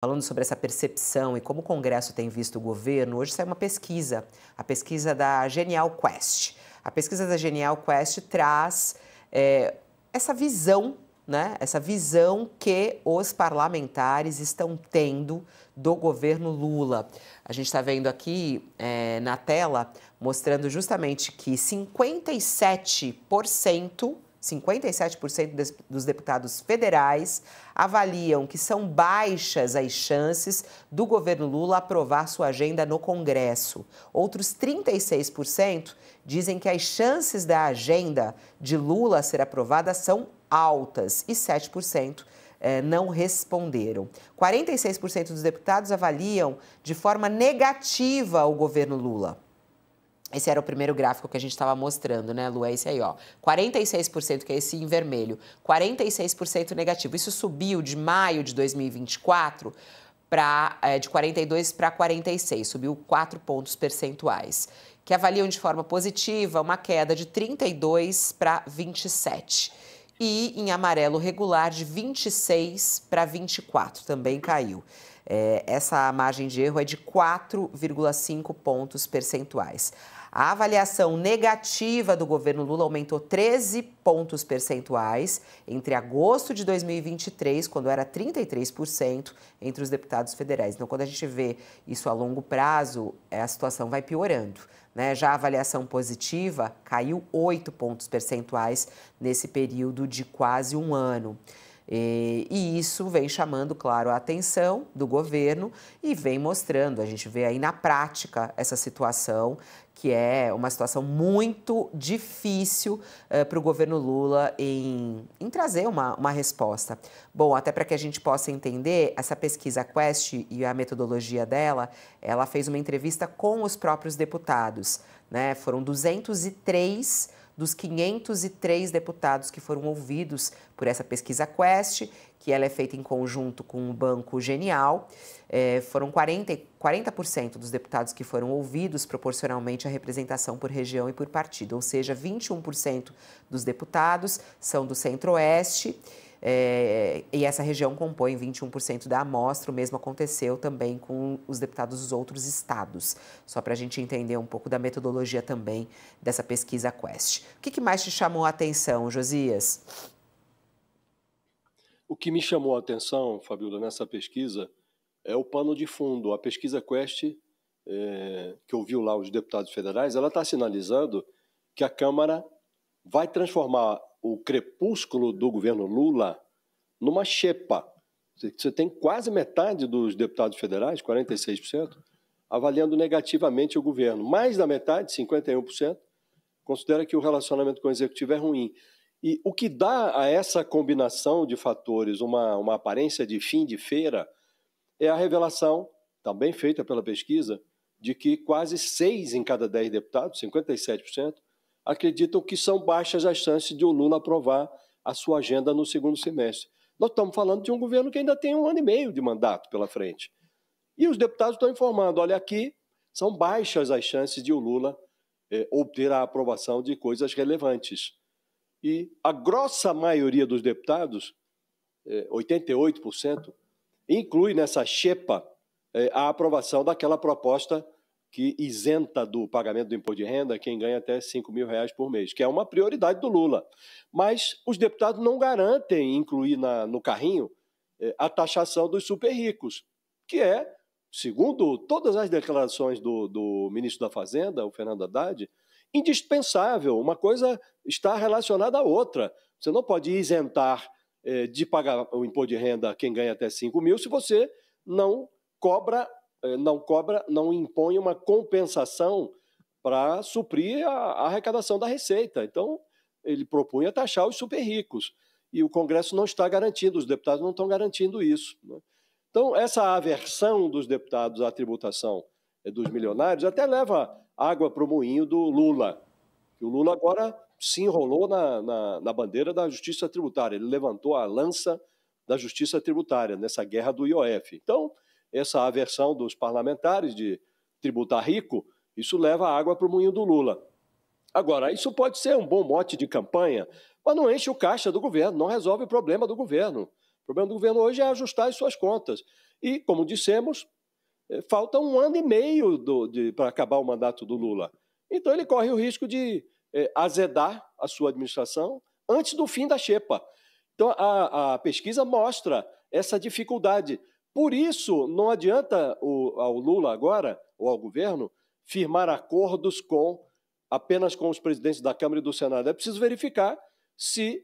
Falando sobre essa percepção e como o Congresso tem visto o governo, hoje saiu uma pesquisa, a pesquisa da Genial Quest. A pesquisa da Genial Quest traz essa visão, né? Essa visão que os parlamentares estão tendo do governo Lula. A gente está vendo aqui na tela, mostrando justamente que 57% dos deputados federais avaliam que são baixas as chances do governo Lula aprovar sua agenda no Congresso. Outros 36% dizem que as chances da agenda de Lula ser aprovada são altas e 7% não responderam. 46% dos deputados avaliam de forma negativa o governo Lula. Esse era o primeiro gráfico que a gente estava mostrando, né, Lu? É esse aí, ó. 46%, que é esse em vermelho, 46% negativo. Isso subiu de maio de 2024 de 42 para 46, subiu 4 pontos percentuais. Que avaliam de forma positiva uma queda de 32 para 27. E em amarelo regular, de 26 para 24, também caiu. Essa margem de erro é de 4,5 pontos percentuais. A avaliação negativa do governo Lula aumentou 13 pontos percentuais entre agosto de 2023, quando era 33%, entre os deputados federais. Então, quando a gente vê isso a longo prazo, a situação vai piorando, né? Já a avaliação positiva caiu 8 pontos percentuais nesse período de quase um ano. E isso vem chamando, claro, a atenção do governo e vem mostrando, a gente vê aí na prática essa situação, que é uma situação muito difícil para o governo Lula em trazer uma resposta. Bom, até para que a gente possa entender, essa pesquisa Quest e a metodologia dela, ela fez uma entrevista com os próprios deputados, né? Foram 203 dos 503 deputados que foram ouvidos por essa pesquisa Quest, que ela é feita em conjunto com o Banco Genial. Foram 40% dos deputados que foram ouvidos proporcionalmente à representação por região e por partido, ou seja, 21% dos deputados são do Centro-Oeste, e essa região compõe 21% da amostra. O mesmo aconteceu também com os deputados dos outros estados, só para a gente entender um pouco da metodologia também dessa pesquisa Quest. O que mais te chamou a atenção, Josias? O que me chamou a atenção, Fabiola, nessa pesquisa é o pano de fundo. A pesquisa Quest, que ouviu lá os deputados federais, ela está sinalizando que a Câmara vai transformar o crepúsculo do governo Lula numa xepa. Você tem quase metade dos deputados federais, 46%, avaliando negativamente o governo. Mais da metade, 51%, considera que o relacionamento com o executivo é ruim. E o que dá a essa combinação de fatores uma aparência de fim de feira é a revelação, também feita pela pesquisa, de que quase 6 em cada 10 deputados, 57%, acreditam que são baixas as chances de o Lula aprovar a sua agenda no segundo semestre. Nós estamos falando de um governo que ainda tem 1 ano e meio de mandato pela frente. E os deputados estão informando, olha, aqui são baixas as chances de o Lula obter a aprovação de coisas relevantes. E a grossa maioria dos deputados, 88%, inclui nessa xepa a aprovação daquela proposta que isenta do pagamento do imposto de renda quem ganha até R$5.000 por mês, que é uma prioridade do Lula. Mas os deputados não garantem incluir no carrinho a taxação dos super ricos, que é, segundo todas as declarações do ministro da Fazenda, o Fernando Haddad, indispensável. Uma coisa está relacionada à outra. Você não pode isentar de pagar o imposto de renda quem ganha até R$5.000 se você não impõe uma compensação para suprir a arrecadação da receita. Então, ele propunha taxar os super ricos. E o Congresso não está garantindo, os deputados não estão garantindo isso, né? Então, essa aversão dos deputados à tributação dos milionários até leva água para o moinho do Lula. O Lula agora se enrolou na bandeira da justiça tributária. Ele levantou a lança da justiça tributária nessa guerra do IOF. Então, essa aversão dos parlamentares de tributar rico, isso leva água para o moinho do Lula. Agora, isso pode ser um bom mote de campanha, mas não enche o caixa do governo, não resolve o problema do governo. O problema do governo hoje é ajustar as suas contas. E, como dissemos, falta 1 ano e meio para acabar o mandato do Lula. Então, ele corre o risco de azedar a sua administração antes do fim da xepa. Então, a pesquisa mostra essa dificuldade. Por isso, não adianta ao Lula agora, ou ao governo, firmar acordos apenas com os presidentes da Câmara e do Senado. É preciso verificar se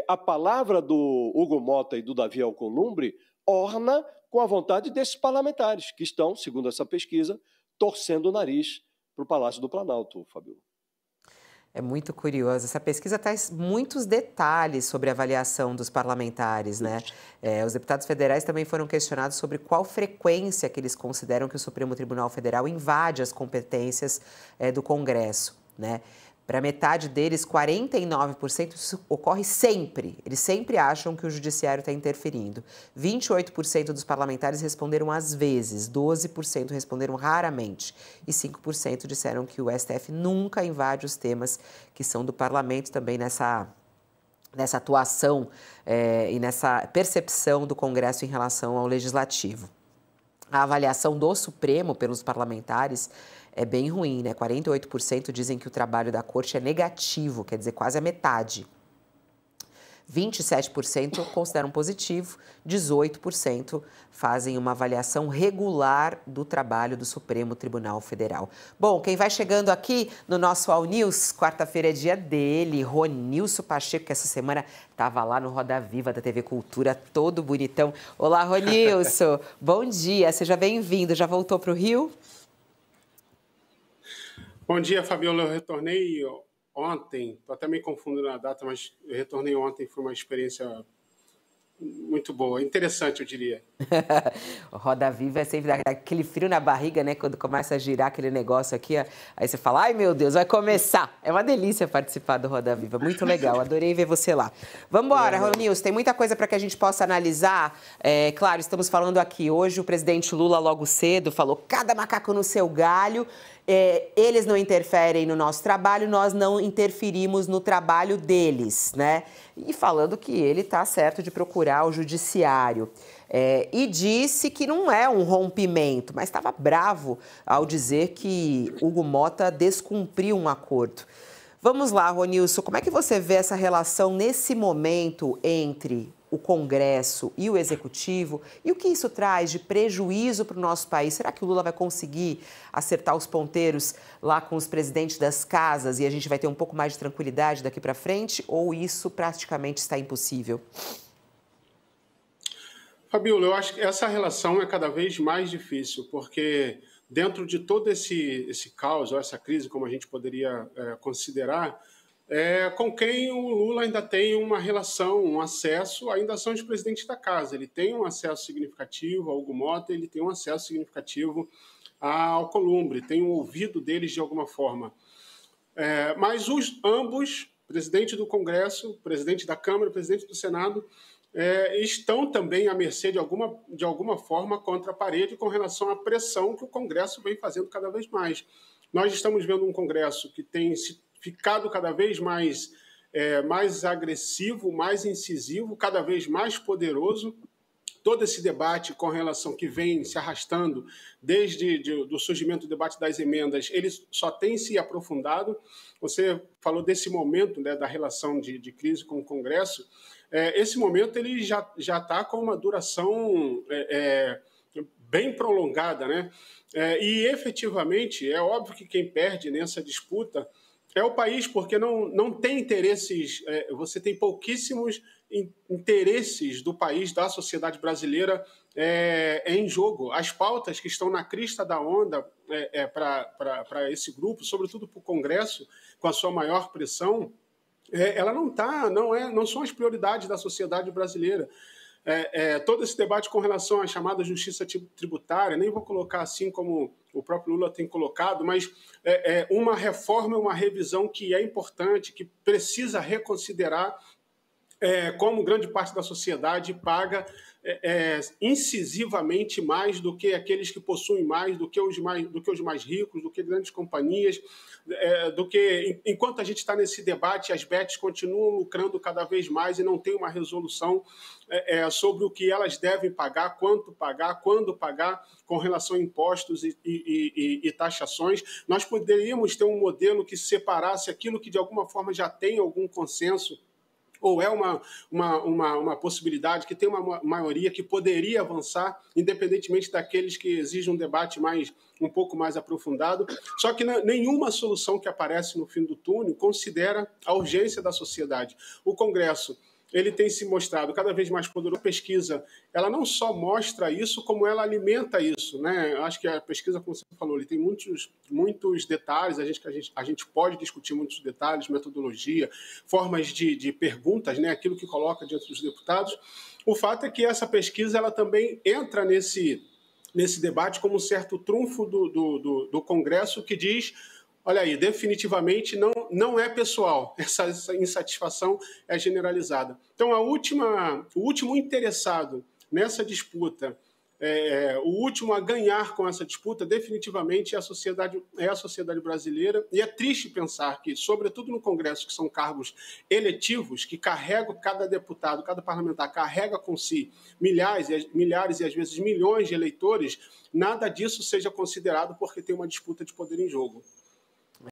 a palavra do Hugo Mota e do Davi Alcolumbre orna com a vontade desses parlamentares, que estão, segundo essa pesquisa, torcendo o nariz para o Palácio do Planalto, Fabíola. É muito curioso. Essa pesquisa traz muitos detalhes sobre a avaliação dos parlamentares, né? Os deputados federais também foram questionados sobre qual frequência que eles consideram que o Supremo Tribunal Federal invade as competências do Congresso, né? Para metade deles, 49%, isso ocorre sempre. Eles sempre acham que o judiciário está interferindo. 28% dos parlamentares responderam às vezes, 12% responderam raramente e 5% disseram que o STF nunca invade os temas que são do parlamento, também nessa atuação e nessa percepção do Congresso em relação ao Legislativo. A avaliação do Supremo pelos parlamentares é bem ruim, né? 48% dizem que o trabalho da Corte é negativo, quer dizer, quase a metade. 27% consideram positivo, 18% fazem uma avaliação regular do trabalho do Supremo Tribunal Federal. Bom, quem vai chegando aqui no nosso All News, quarta-feira é dia dele, Ronilson Pacheco, que essa semana estava lá no Roda Viva da TV Cultura, todo bonitão. Olá, Ronilson, bom dia, seja bem-vindo, já voltou para o Rio? Bom dia, Fabiola, eu retornei ontem, estou até meio confundindo a data, mas eu retornei ontem, foi uma experiência muito boa, interessante, eu diria. Roda Viva é sempre aquele frio na barriga, né? Quando começa a girar aquele negócio aqui, aí você fala, ai meu Deus, vai começar. É uma delícia participar do Roda Viva, muito legal, adorei ver você lá. Vamos embora, Ronilson, tem muita coisa para que a gente possa analisar. Claro, estamos falando aqui hoje, o presidente Lula logo cedo falou, cada macaco no seu galho. Eles não interferem no nosso trabalho, nós não interferimos no trabalho deles, né? E falando que ele está certo de procurar o judiciário. E disse que não é um rompimento, mas estava bravo ao dizer que Hugo Mota descumpriu um acordo. Vamos lá, Ronilson, como é que você vê essa relação nesse momento entre o Congresso e o Executivo e o que isso traz de prejuízo para o nosso país? Será que o Lula vai conseguir acertar os ponteiros lá com os presidentes das casas e a gente vai ter um pouco mais de tranquilidade daqui para frente ou isso praticamente está impossível? Fabiola, eu acho que essa relação é cada vez mais difícil, porque dentro de todo esse caos, ou essa crise, como a gente poderia considerar, com quem o Lula ainda tem uma relação, um acesso, ainda são os presidentes da casa. Ele tem um acesso significativo ao Hugo Mota, ele tem um acesso significativo ao Alcolumbre, tem o ouvido deles de alguma forma. Mas ambos, presidente do Congresso, presidente da Câmara, presidente do Senado, estão também à mercê de alguma forma contra a parede com relação à pressão que o Congresso vem fazendo cada vez mais. Nós estamos vendo um Congresso que tem ficado cada vez mais agressivo, mais incisivo, cada vez mais poderoso. Todo esse debate com relação que vem se arrastando desde o surgimento do debate das emendas, ele só tem se aprofundado. Você falou desse momento, né, da relação de crise com o Congresso. Esse momento ele já está com uma duração bem prolongada, né? E, efetivamente, é óbvio que quem perde nessa disputa é o país, porque não tem interesses, você tem pouquíssimos interesses do país, da sociedade brasileira em jogo. As pautas que estão na crista da onda para esse grupo, sobretudo para o Congresso, com a sua maior pressão, ela não são as prioridades da sociedade brasileira. Todo esse debate com relação à chamada justiça tributária, nem vou colocar assim como o próprio Lula tem colocado, mas uma reforma, uma revisão que é importante, que precisa reconsiderar como grande parte da sociedade paga incisivamente mais do que aqueles que possuem mais, do que os mais ricos, do que grandes companhias, do que enquanto a gente está nesse debate, as bets continuam lucrando cada vez mais e não tem uma resolução sobre o que elas devem pagar, quanto pagar, quando pagar, com relação a impostos e taxações. Nós poderíamos ter um modelo que separasse aquilo que de alguma forma já tem algum consenso, ou é uma possibilidade que tem uma maioria que poderia avançar, independentemente daqueles que exigem um debate um pouco mais aprofundado. Só que nenhuma solução que aparece no fim do túnel considera a urgência da sociedade. O Congresso ele tem se mostrado cada vez mais poderoso. A pesquisa, ela não só mostra isso, como ela alimenta isso, né? Acho que a pesquisa, como você falou, ele tem muitos detalhes, a gente pode discutir muitos detalhes, metodologia, formas de perguntas, né? Aquilo que coloca diante dos deputados. O fato é que essa pesquisa ela também entra nesse debate como um certo trunfo do Congresso que diz: olha aí, definitivamente não é pessoal, essa insatisfação é generalizada. Então, o último interessado nessa disputa, o último a ganhar com essa disputa, definitivamente é a sociedade brasileira. E é triste pensar que, sobretudo no Congresso, que são cargos eletivos, que carregam cada deputado, cada parlamentar carrega com si milhares e às vezes milhões de eleitores, nada disso seja considerado porque tem uma disputa de poder em jogo.